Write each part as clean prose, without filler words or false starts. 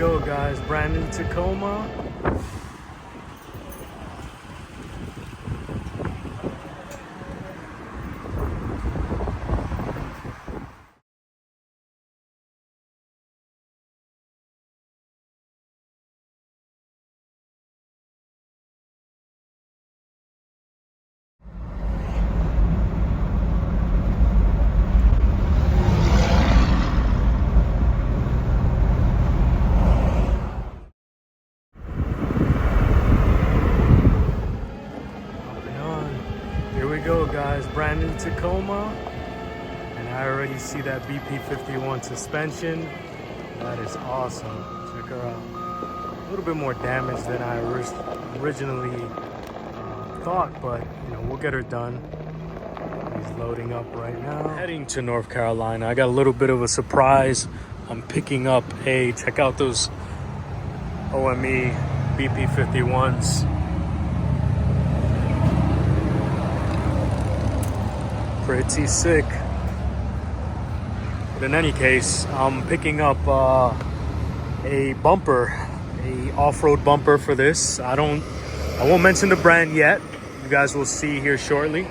go, guys. Brand new Tacoma. Here we go, guys. Brand new Tacoma. And I already see that BP51 suspension. That is awesome. Check her out. A little bit more damage than I originally thought, but you know, we'll get her done. He's loading up right now. Heading to North Carolina. I got a little bit of a surprise. I'm picking up check out those OME BP51s. Pretty sick. But in any case, I'm picking up a bumper, a off-road bumper for this. I won't mention the brand yet. You guys will see here shortly.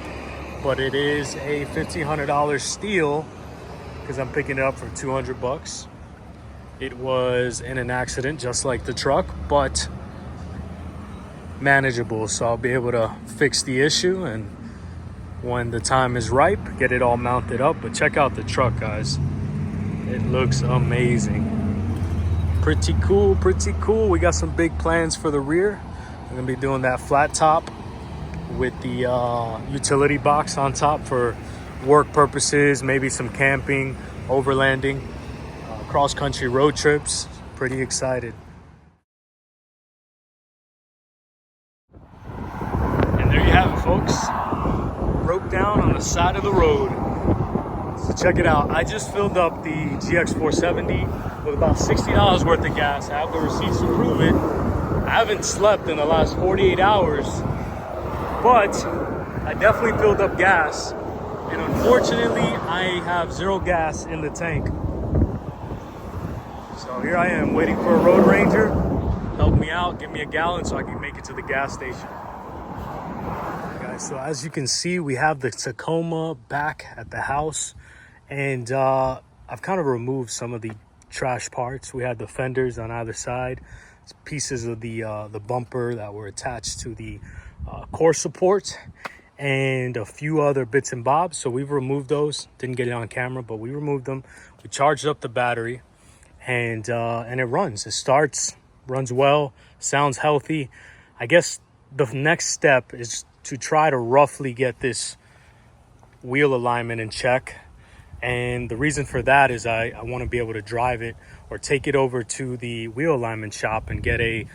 But it is a $1,500 steal because I'm picking it up for 200 bucks. It was in an accident just like the truck, but manageable. So I'll be able to fix the issue, and when the time is ripe, get it all mounted up. But check out the truck, guys. It looks amazing. Pretty cool, pretty cool. We got some big plans for the rear. We're gonna be doing that flat top with the utility box on top for work purposes, maybe some camping, overlanding, cross-country road trips. Pretty excited. And there you have it, folks. Broke down on the side of the road. So check it out. I just filled up the GX470 with about $60 worth of gas. I have the receipts to prove it. I haven't slept in the last 48 hours, but I definitely filled up gas. And unfortunately, I have zero gas in the tank. So here I am waiting for a road ranger. Help me out, give me a gallon so I can make it to the gas station. So as you can see, we have the Tacoma back at the house, and I've kind of removed some of the trash parts. We had the fenders on either side, pieces of the bumper that were attached to the core support, and a few other bits and bobs. So we've removed those. Didn't get it on camera, but we removed them. We charged up the battery, and it runs. It starts, runs well, sounds healthy. I guess the next step is to try to roughly get this wheel alignment in check. And the reason for that is I want to be able to drive it or take it over to the wheel alignment shop and get a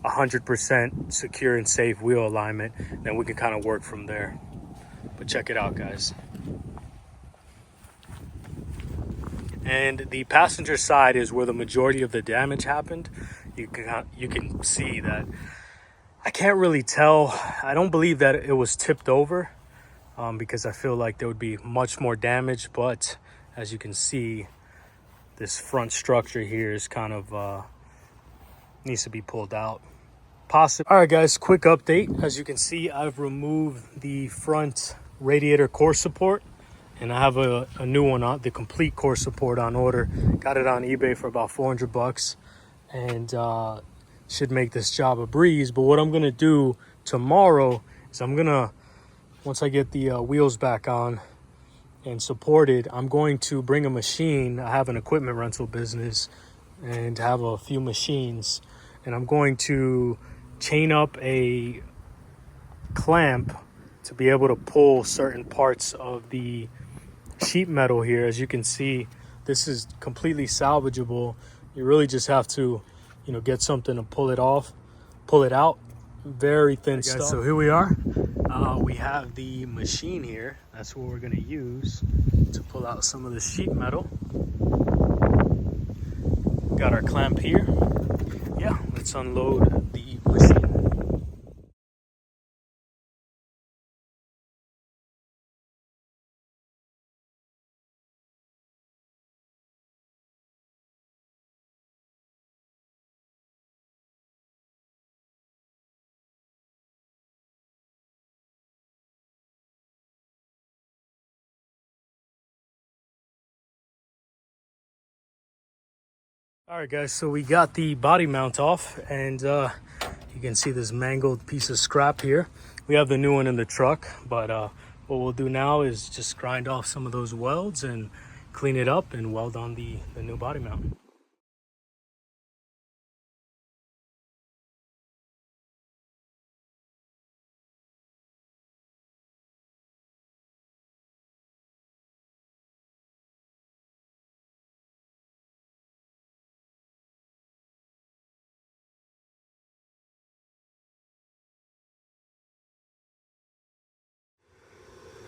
100% secure and safe wheel alignment. Then we can kind of work from there. But check it out, guys. And the passenger side is where the majority of the damage happened. You can see that I can't really tell. I don't believe that it was tipped over because I feel like there would be much more damage. But as you can see, this front structure here is kind of needs to be pulled out. Possibly. All right, guys, quick update. As you can see, I've removed the front radiator core support, and I have a new one on the complete core support on order. Got it on eBay for about 400 bucks, and should make this job a breeze. But what I'm gonna do tomorrow is once I get the wheels back on and supported, I'm going to bring a machine. I have an equipment rental business and have a few machines, and I'm going to chain up a clamp to be able to pull certain parts of the sheet metal here. As you can see, this is completely salvageable. You really just have to, you know, get something to pull it out. Very thin stuff. So here we are. We have the machine here. That's what we're going to use to pull out some of the sheet metal. Got our clamp here. Yeah, let's unload the machine. All right, guys, so we got the body mount off, and you can see this mangled piece of scrap here. We have the new one in the truck, but what we'll do now is just grind off some of those welds and clean it up and weld on the new body mount.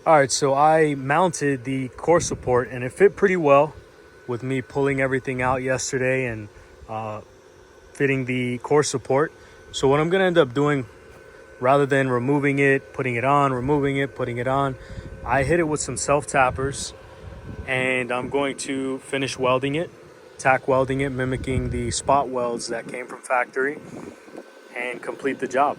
All right, so I mounted the core support and it fit pretty well with me pulling everything out yesterday and fitting the core support. So what I'm gonna end up doing, rather than removing it, putting it on, removing it, putting it on, I hit it with some self-tappers and I'm going to finish welding it, tack welding it, mimicking the spot welds that came from factory, and complete the job.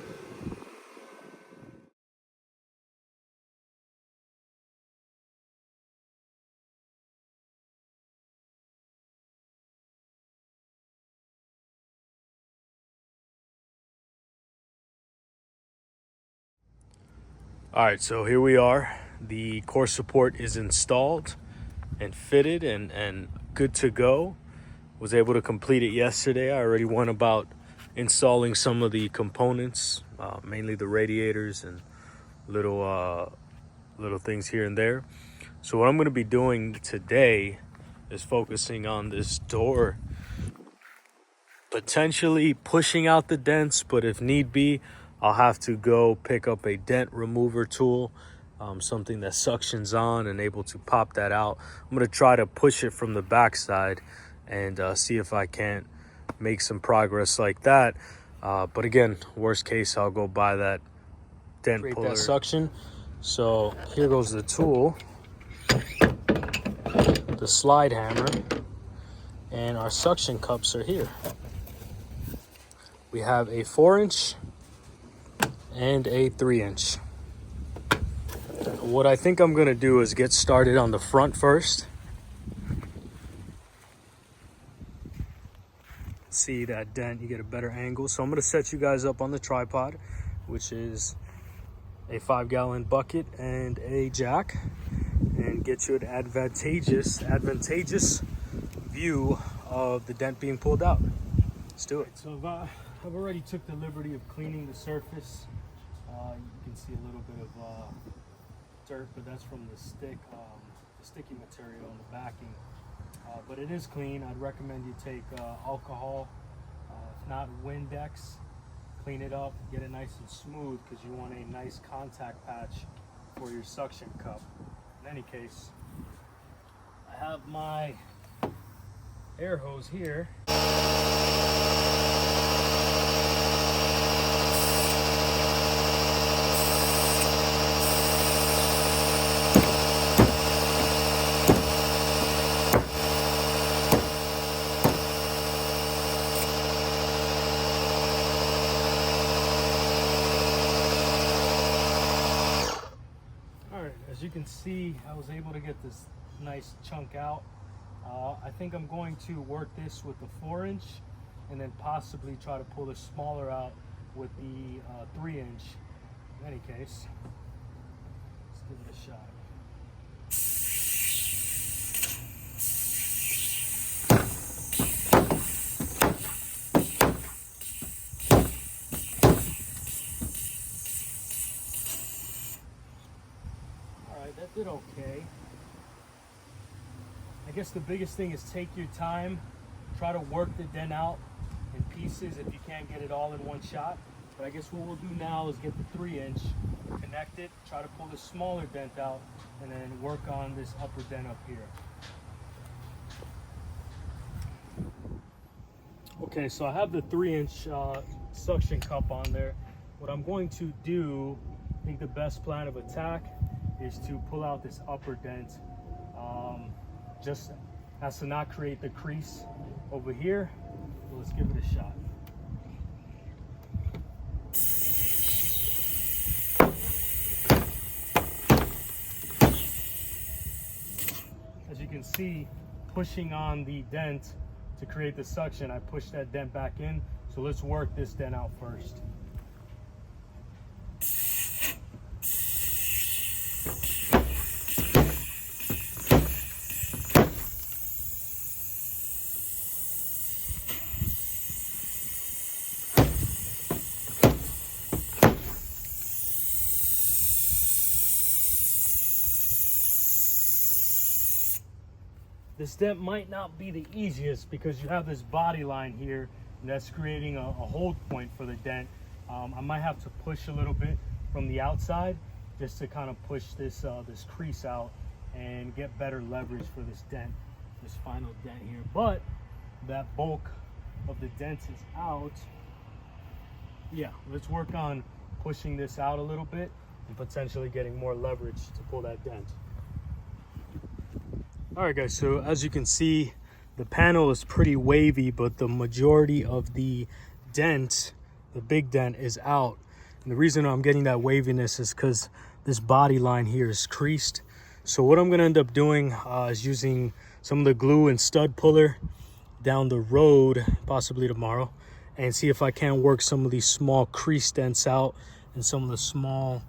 All right, so here we are. The core support is installed and fitted and good to go. Was able to complete it yesterday. I already went about installing some of the components, mainly the radiators and little things here and there. So what I'm going to be doing today is focusing on this door, potentially pushing out the dents, but if need be, I'll have to go pick up a dent remover tool, something that suctions on and able to pop that out. I'm going to try to push it from the backside and see if I can't make some progress like that. But again, worst case, I'll go buy that dent puller. That suction. So here goes the tool, the slide hammer, and our suction cups are here. We have a 4-inch and a 3-inch. What I think I'm gonna do is get started on the front first. See that dent, you get a better angle. So I'm gonna set you guys up on the tripod, which is a 5-gallon bucket and a jack, and get you an advantageous view of the dent being pulled out. Let's do it. So I've already took the liberty of cleaning the surface. You can see a little bit of dirt, but that's from the sticky material on the backing. But it is clean. I'd recommend you take alcohol, if not Windex, clean it up, get it nice and smooth, because you want a nice contact patch for your suction cup. In any case, I have my air hose here. As you can see, I was able to get this nice chunk out. I think I'm going to work this with the 4-inch and then possibly try to pull the smaller out with the 3-inch. In any case, let's give it a shot. That did okay. I guess the biggest thing is take your time, try to work the dent out in pieces if you can't get it all in one shot. But I guess what we'll do now is get the 3-inch, connect it, try to pull the smaller dent out, and then work on this upper dent up here. Okay, so I have the 3-inch suction cup on there. What I'm going to do, I think the best plan of attack is to pull out this upper dent, just as to not create the crease over here. So let's give it a shot. As you can see, pushing on the dent to create the suction, I pushed that dent back in. So let's work this dent out first. This dent might not be the easiest because you have this body line here and that's creating a hold point for the dent. I might have to push a little bit from the outside just to kind of push this this crease out and get better leverage for this dent, this final dent here. But that bulk of the dent is out. Yeah, let's work on pushing this out a little bit and potentially getting more leverage to pull that dent. All right guys, so as you can see, the panel is pretty wavy, but the majority of the dent, the big dent, is out. And the reason I'm getting that waviness is because this body line here is creased. So what I'm gonna end up doing is using some of the glue and stud puller down the road, possibly tomorrow, and see if I can work some of these small crease dents out and some of the small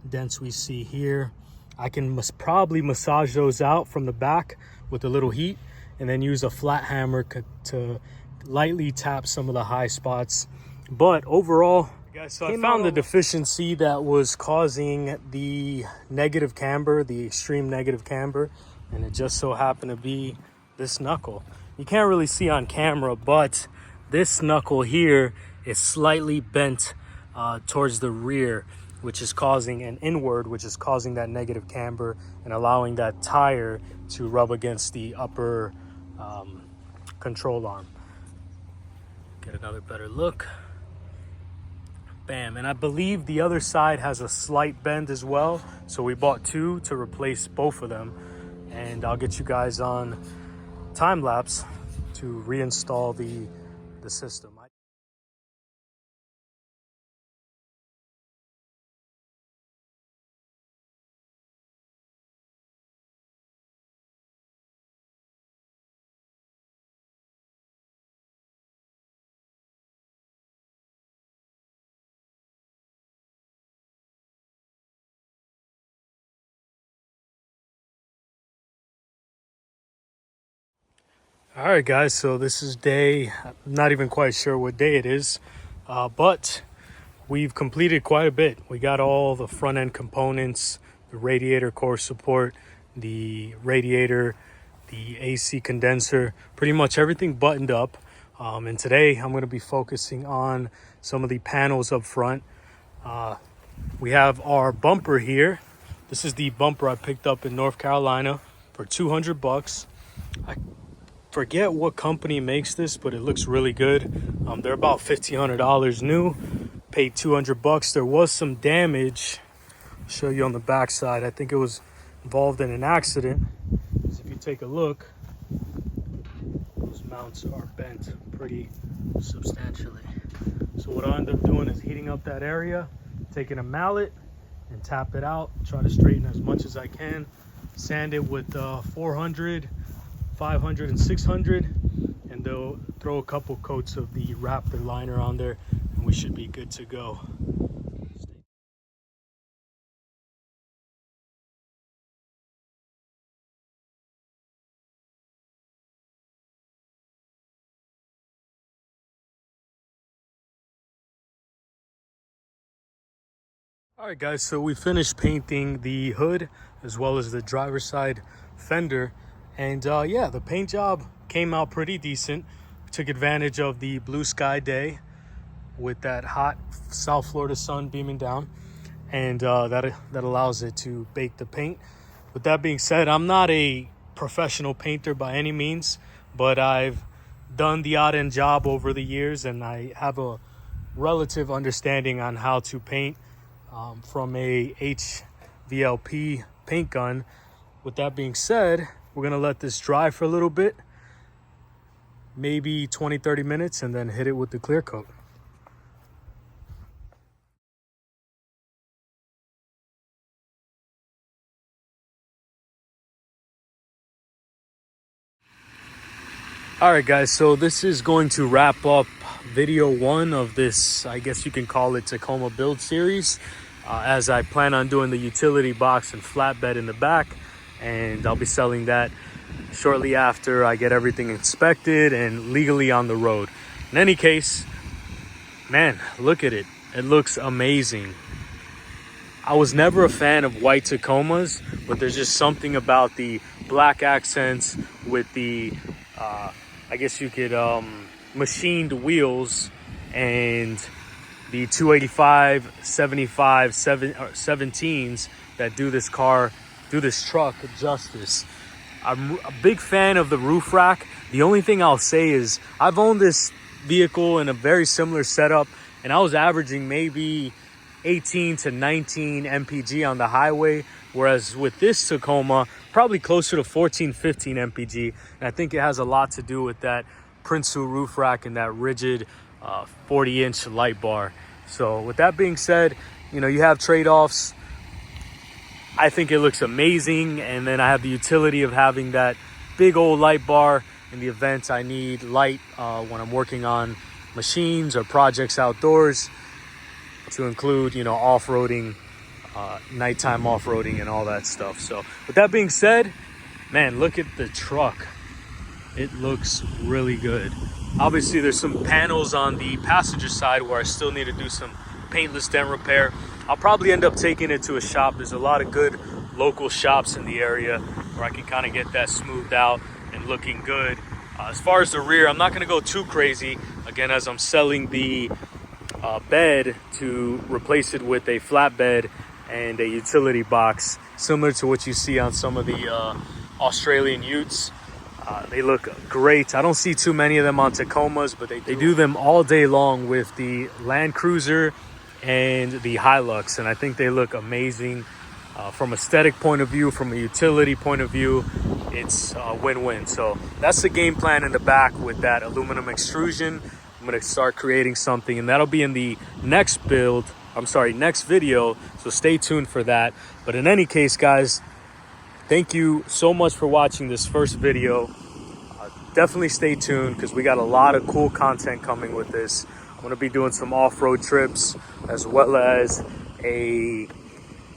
dents we see here. I can probably massage those out from the back with a little heat and then use a flat hammer to lightly tap some of the high spots. But overall, guys, so I found the deficiency that was causing the negative camber, the extreme negative camber, and it just so happened to be this knuckle. You can't really see on camera, but this knuckle here is slightly bent towards the rear, which is causing an inward, which is causing that negative camber and allowing that tire to rub against the upper control arm. Get another better look. Bam, and I believe the other side has a slight bend as well. So we bought two to replace both of them. And I'll get you guys on time lapse to reinstall the system. All right guys, so this is I'm not even quite sure what day it is, but we've completed quite a bit. We got all the front end components, the radiator core support, the radiator, the AC condenser, pretty much everything buttoned up. And today I'm going to be focusing on some of the panels up front. We have our bumper here. This is the bumper I picked up in North Carolina for $200. I forget what company makes this, but it looks really good. They're about $1,500 new. Paid $200. There was some damage. I'll show you on the back side. I think it was involved in an accident. Because if you take a look, those mounts are bent pretty substantially. So what I end up doing is heating up that area, taking a mallet and tap it out, try to straighten as much as I can, sand it with 400, 500 and 600, and they'll throw a couple coats of the Raptor liner on there and we should be good to go. All right guys, so we finished painting the hood as well as the driver's side fender, and yeah, the paint job came out pretty decent. We took advantage of the blue sky day with that hot South Florida sun beaming down, and that allows it to bake the paint. With that being said, I'm not a professional painter by any means, but I've done the odd end job over the years and I have a relative understanding on how to paint from a HVLP paint gun. With that being said, we're gonna let this dry for a little bit, maybe 20-30 minutes, and then hit it with the clear coat. All right, guys, so this is going to wrap up video 1 of this, I guess you can call it, Tacoma build series, as I plan on doing the utility box and flatbed in the back, and I'll be selling that shortly after I get everything inspected and legally on the road. In any case, man, look at it. It looks amazing. I was never a fan of white Tacomas, but there's just something about the black accents with the I guess you could machined wheels and the 285 75 17s that do this truck justice. I'm a big fan of the roof rack. The only thing I'll say is I've owned this vehicle in a very similar setup, and I was averaging maybe 18 to 19 mpg on the highway, whereas with this Tacoma, probably closer to 14, 15 mpg. And I think it has a lot to do with that Prin roof rack and that rigid 40-inch light bar. So with that being said, you know, you have trade-offs. I think it looks amazing, and then I have the utility of having that big old light bar in the event I need light when I'm working on machines or projects outdoors, to include, you know, off-roading, nighttime off-roading and all that stuff. So with that being said, man, look at the truck. It looks really good. Obviously there's some panels on the passenger side where I still need to do some paintless dent repair. I'll probably end up taking it to a shop. There's a lot of good local shops in the area where I can kind of get that smoothed out and looking good. As far as the rear, I'm not going to go too crazy, again, as I'm selling the bed to replace it with a flatbed and a utility box, similar to what you see on some of the Australian utes. They look great. I don't see too many of them on Tacomas, but they do them all day long with the Land Cruiser and the Hilux, and I think they look amazing from aesthetic point of view, from a utility point of view. It's a win-win. So that's the game plan in the back with that aluminum extrusion. I'm going to start creating something, and that'll be in the next next video, so stay tuned for that. But in any case, guys, thank you so much for watching this first video. Definitely stay tuned, because we got a lot of cool content coming with this. I'm going to be doing some off-road trips, as well as a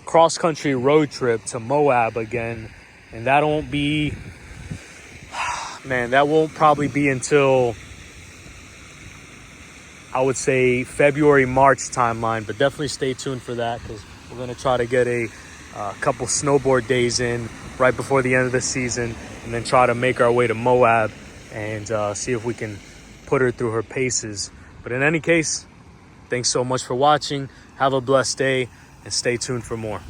cross-country road trip to Moab again, and that won't be, man, that won't probably be until, I would say, February, March timeline, but definitely stay tuned for that, because we're going to try to get a couple snowboard days in right before the end of the season, and then try to make our way to Moab and see if we can put her through her paces. But in any case, thanks so much for watching. Have a blessed day, and stay tuned for more.